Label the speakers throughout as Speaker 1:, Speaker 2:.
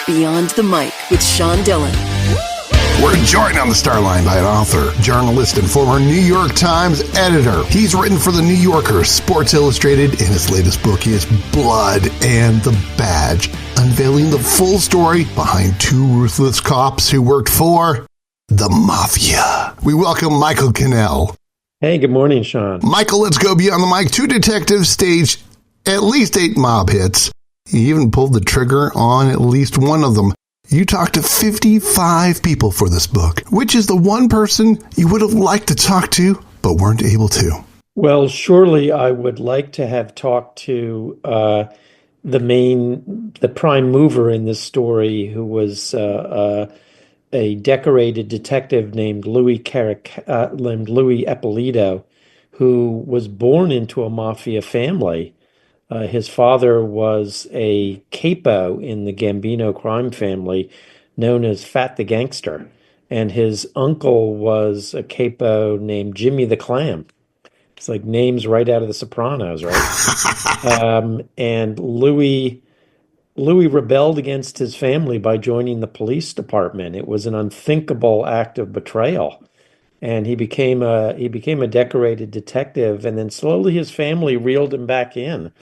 Speaker 1: Beyond the Mic with Sean Dillon.
Speaker 2: We're joined on the Starline by an author, journalist, and former New York Times editor. He's written for The New Yorker, Sports Illustrated, and his latest book is Blood and the Badge, unveiling the full story behind two ruthless cops who worked for the mafia. We welcome Michael Cannell.
Speaker 3: Hey, good morning, Sean.
Speaker 2: Michael, let's go beyond the mic. Two detectives staged at least 8 mob hits. He even pulled the trigger on at least one of them. You talked to 55 people for this book. Which is the one person you would have liked to talk to, but weren't able to?
Speaker 3: Well, surely I would like to have talked to the prime mover in this story, who was a decorated detective named Louis Eppolito, who was born into a mafia family. His father was a capo in the Gambino crime family known as Fat the Gangster. And his uncle was a capo named Jimmy the Clam. It's like names right out of The Sopranos, right? And Louis rebelled against his family by joining the police department. It was an unthinkable act of betrayal. And he became a decorated detective, and then slowly his family reeled him back in.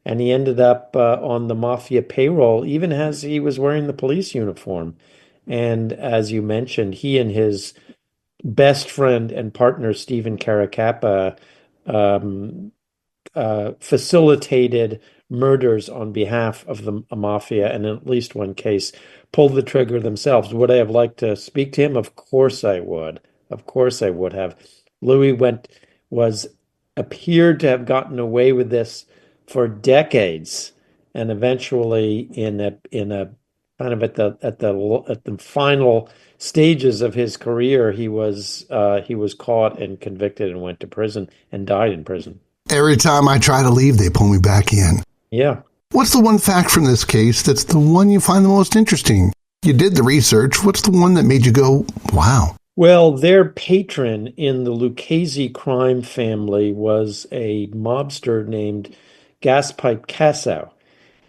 Speaker 3: And he ended up on the mafia payroll, even as he was wearing the police uniform. And as you mentioned, he and his best friend and partner, Stephen Caracappa, facilitated murders on behalf of the mafia, and in at least one case, pulled the trigger themselves. Would I have liked to speak to him? Of course I would. Of course I would have. Louis appeared to have gotten away with this for decades, and eventually, in a kind of at the final stages of his career, he was caught and convicted and went to prison and died in prison.
Speaker 2: Every time I try to leave, they pull me back in.
Speaker 3: Yeah.
Speaker 2: What's the one fact from this case that's the one you find the most interesting? You did the research. What's the one that made you go, wow?
Speaker 3: Well, their patron in the Lucchese crime family was a mobster named Gaspipe Casso.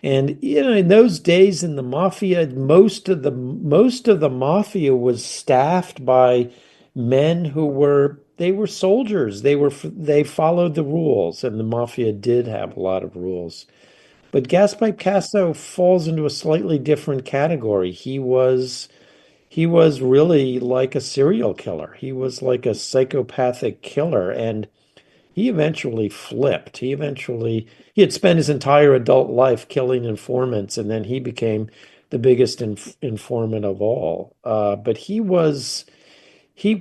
Speaker 3: And in those days in the mafia, most of the mafia was staffed by men who were soldiers. They followed the rules, and the mafia did have a lot of rules. But Gaspipe Casso falls into a slightly different category. He was really like a serial killer. He was like a psychopathic killer, and he eventually flipped. He had spent his entire adult life killing informants, and then he became the biggest informant of all. But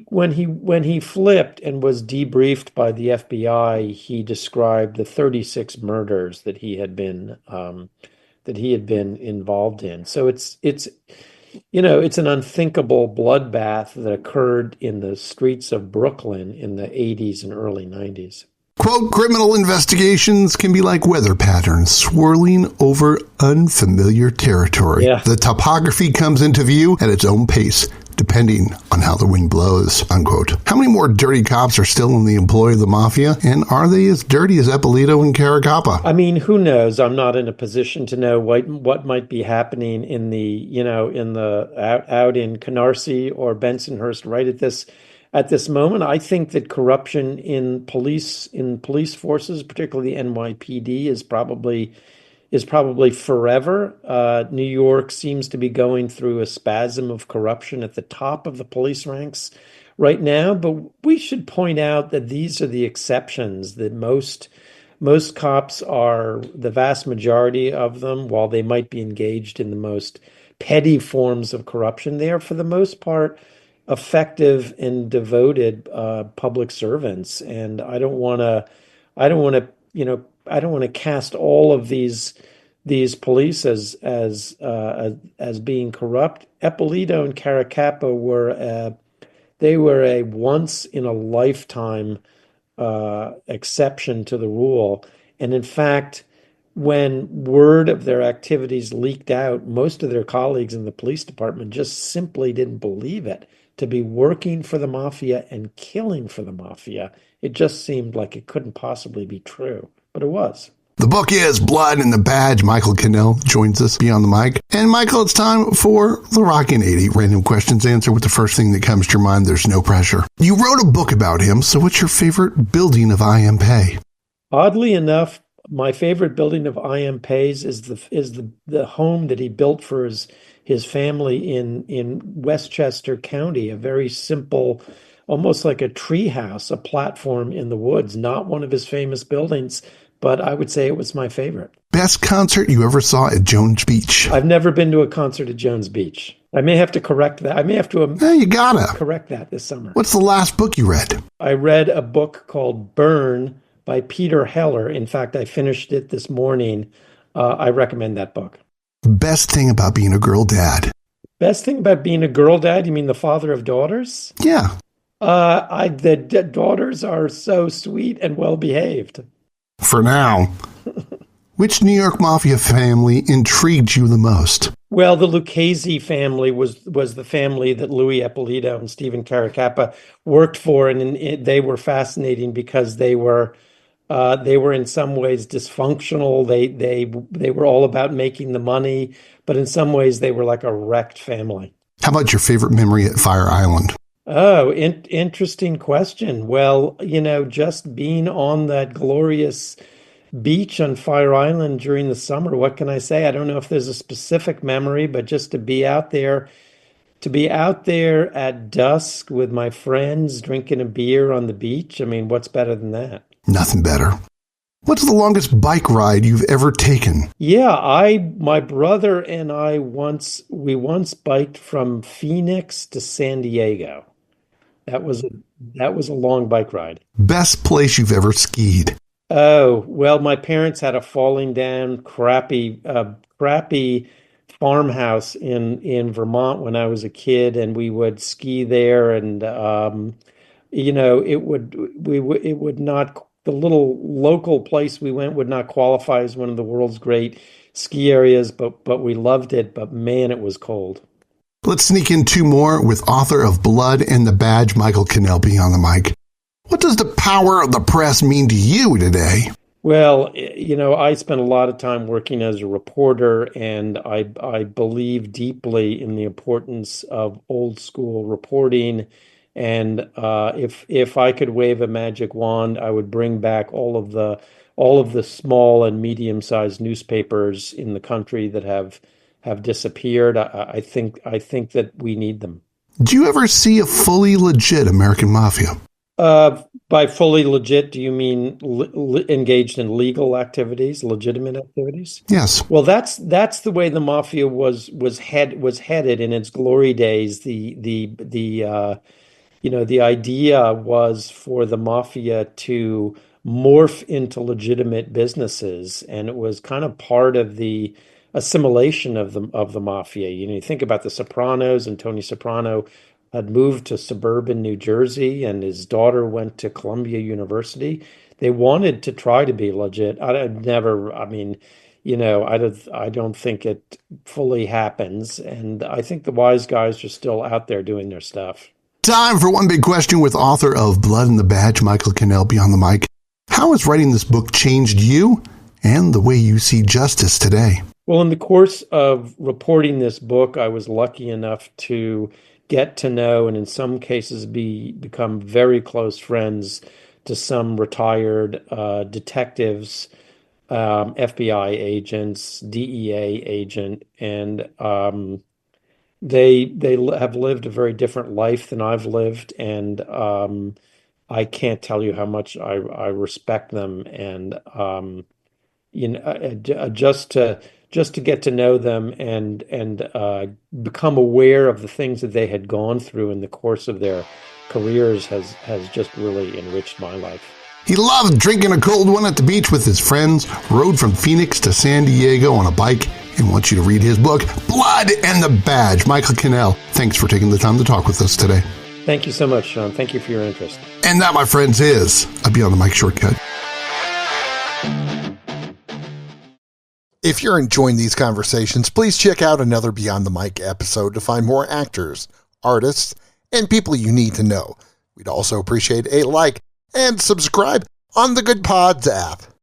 Speaker 3: when he flipped and was debriefed by the FBI, he described the 36 murders that he had been involved in. So it's an unthinkable bloodbath that occurred in the streets of Brooklyn in the 80s and early 90s.
Speaker 2: Quote, criminal investigations can be like weather patterns swirling over unfamiliar territory.
Speaker 3: Yeah.
Speaker 2: The topography comes into view at its own pace, depending on how the wind blows, unquote. How many more dirty cops are still in the employ of the mafia, and are they as dirty as Eppolito and Caracappa?
Speaker 3: I mean, who knows? I'm not in a position to know what might be happening in out in Canarsie or Bensonhurst right at this moment. I think that corruption in police forces, particularly the NYPD, is probably forever. New York seems to be going through a spasm of corruption at the top of the police ranks right now, but we should point out that these are the exceptions. That most cops are, the vast majority of them, while they might be engaged in the most petty forms of corruption, they are for the most part effective and devoted public servants. And I don't want to cast all of these police as being corrupt. Eppolito and Caracappa were a once in a lifetime exception to the rule. And in fact, when word of their activities leaked out, most of their colleagues in the police department just simply didn't believe it. To be working for the mafia and killing for the mafia, it just seemed like it couldn't possibly be true, but it was.
Speaker 2: The book is Blood and the Badge. Michael Cannell joins us beyond the mic. And Michael, it's time for the Rockin' 80 random questions. Answer with the first thing that comes to your mind. There's no pressure. You wrote a book about him, so what's your favorite building of I.M. Pei?
Speaker 3: Oddly enough, my favorite building of I.M. Pei's is the home that he built for his family in Westchester County, a very simple, almost like a tree house, a platform in the woods, not one of his famous buildings, but I would say it was my favorite.
Speaker 2: Best concert you ever saw at Jones Beach?
Speaker 3: I've never been to a concert at Jones Beach. I may have to correct that. I may have to
Speaker 2: you gotta
Speaker 3: correct that this summer.
Speaker 2: What's the last book you read?
Speaker 3: I read a book called Burn by Peter Heller. In fact, I finished it this morning. I recommend that book.
Speaker 2: Best thing about being a girl dad?
Speaker 3: Best thing about being a girl dad? You mean the father of daughters?
Speaker 2: Yeah.
Speaker 3: The daughters are so sweet and well behaved.
Speaker 2: For now. Which New York Mafia family intrigued you the most?
Speaker 3: Well, the Lucchese family was the family that Louis Eppolito and Stephen Caracappa worked for, and they were fascinating because they were in some ways dysfunctional. They were all about making the money, but in some ways they were like a wrecked family. How
Speaker 2: about your favorite memory at Fire Island?
Speaker 3: Oh, interesting question. Well, just being on that glorious beach on Fire Island during the summer, what can I say? I don't know if there's a specific memory, but just to be out there at dusk with my friends drinking a beer on the beach. I mean, what's better than that?
Speaker 2: Nothing better. What's the longest bike ride you've ever taken?
Speaker 3: Yeah, my brother and I once biked from Phoenix to San Diego. That was a long bike ride.
Speaker 2: Best place you've ever skied?
Speaker 3: Oh, well, my parents had a falling down crappy farmhouse in Vermont when I was a kid, and we would ski there, and it would not, the little local place we went would not qualify as one of the world's great ski areas, but we loved it, but man, it was cold.
Speaker 2: Let's sneak in two more with author of Blood and the Badge, Michael Cannell, beyond the mic. What does the power of the press mean to you today?
Speaker 3: Well, I spent a lot of time working as a reporter, and I believe deeply in the importance of old school reporting. And if I could wave a magic wand, I would bring back all of the small and medium-sized newspapers in the country that have disappeared. I think that we need them.
Speaker 2: Do you ever see a fully legit American mafia?
Speaker 3: By fully legit, do you mean engaged in legal activities, legitimate activities?
Speaker 2: Yes.
Speaker 3: Well, that's the way the mafia was headed in its glory days. The idea was for the mafia to morph into legitimate businesses, and it was kind of part of the assimilation of the mafia. You think about the Sopranos, and Tony Soprano had moved to suburban New Jersey, and his daughter went to Columbia University. They wanted to try to be legit. I don't think it fully happens, and I think the wise guys are still out there doing their stuff.
Speaker 2: Time for one big question with author of Blood and the Badge, Michael Cannell, beyond the mic. How has writing this book changed you and the way you see justice today?
Speaker 3: Well, in the course of reporting this book, I was lucky enough to get to know, and in some cases become very close friends to some retired detectives, FBI agents, DEA agent, and they have lived a very different life than I've lived, and I can't tell you how much I respect them, and just to get to know them and become aware of the things that they had gone through in the course of their careers has just really enriched my life.
Speaker 2: He loved drinking a cold one at the beach with his friends, rode from Phoenix to San Diego on a bike, and wants you to read his book, Blood and the Badge. Michael Cannell, thanks for taking the time to talk with us today.
Speaker 3: Thank you so much, Sean. Thank you for your interest.
Speaker 2: And that, my friends, is a Beyond the Mic shortcut. If you're enjoying these conversations, please check out another Beyond the Mic episode to find more actors, artists, and people you need to know. We'd also appreciate a like and subscribe on the Good Pods app.